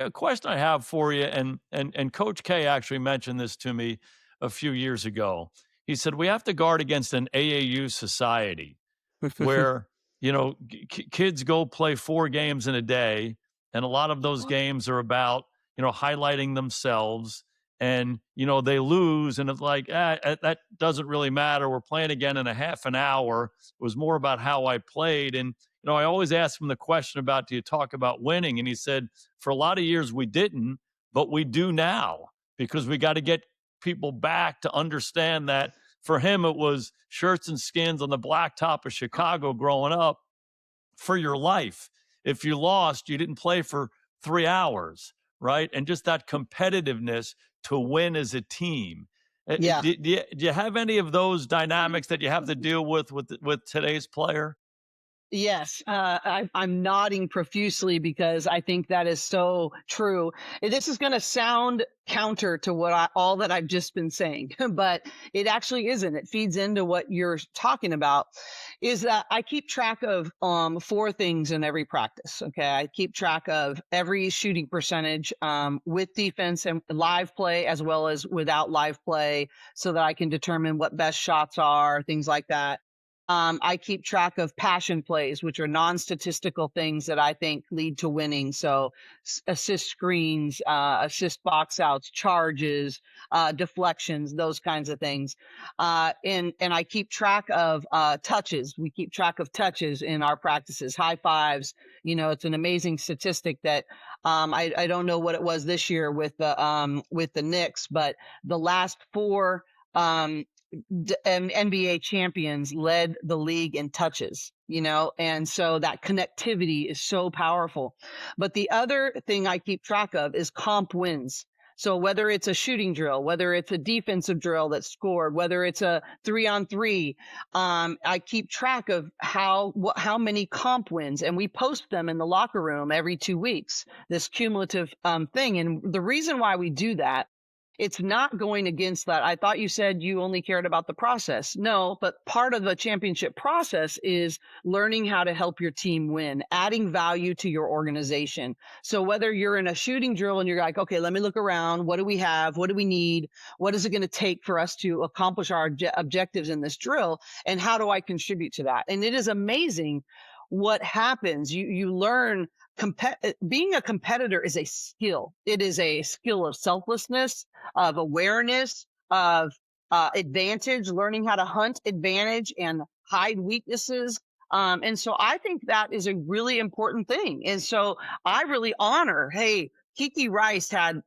A question I have for you, and Coach K actually mentioned this to me a few years ago. He said we have to guard against an AAU society where kids go play 4 games in a day, and a lot of those games are about highlighting themselves, and they lose, and it's like that doesn't really matter. We're playing again in a half an hour. It was more about how I played, and I always ask him the question about, do you talk about winning? And he said, for a lot of years we didn't, but we do now because we got to get people back to understand that for him, it was shirts and skins on the blacktop of Chicago growing up for your life. If you lost, you didn't play for 3 hours, right? And just that competitiveness to win as a team. Yeah. Do you have any of those dynamics that you have to deal with today's player? Yes, I'm nodding profusely because I think that is so true. This is going to sound counter to all that I've just been saying, but it actually isn't. It feeds into what you're talking about. Is that I keep track of 4 things in every practice. Okay, I keep track of every shooting percentage with defense and live play as well as without live play, so that I can determine what best shots are, things like that. I keep track of passion plays, which are non-statistical things that I think lead to winning. So assist screens, assist box outs, charges, deflections, those kinds of things. And I keep track of touches. We keep track of touches in our practices, high fives. It's an amazing statistic that I don't know what it was this year with the Knicks, but the last 4 NBA champions led the league in touches, and so that connectivity is so powerful. But the other thing I keep track of is comp wins. So whether it's a shooting drill, whether it's a defensive drill that's scored, whether it's a 3-on-3, I keep track of how many comp wins, and we post them in the locker room every 2 weeks, this cumulative thing. And the reason why we do that, it's not going against that. I thought you said you only cared about the process. No, but part of the championship process is learning how to help your team win, adding value to your organization. So whether you're in a shooting drill and you're like, okay, let me look around. What do we have? What do we need? What is it going to take for us to accomplish our objectives in this drill? And how do I contribute to that? And it is amazing what happens. You learn. Being a competitor is a skill. It is a skill of selflessness, of awareness, of advantage, learning how to hunt advantage and hide weaknesses. And so I think that is a really important thing. And so I really honor, hey, Kiki Rice had,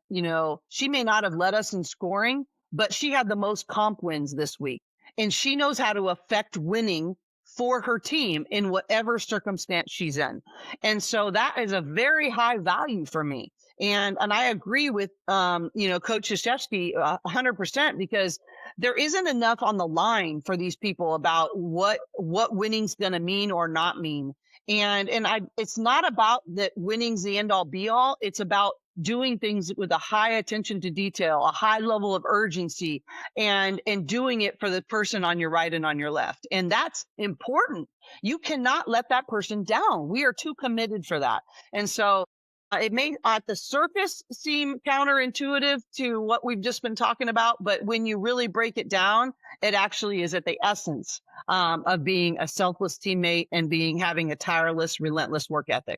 she may not have led us in scoring, but she had the most comp wins this week. And she knows how to affect winning for her team in whatever circumstance she's in. And so that is a very high value for me. And I agree with, Coach Krzyzewski 100%, because there isn't enough on the line for these people about what winning's going to mean or not mean. And it's not about that winning's the end all be all. It's about doing things with a high attention to detail, a high level of urgency, and doing it for the person on your right and on your left. And that's important. You cannot let that person down. We are too committed for that. And so it may at the surface seem counterintuitive to what we've just been talking about, but when you really break it down, it actually is at the essence of being a selfless teammate and having a tireless, relentless work ethic.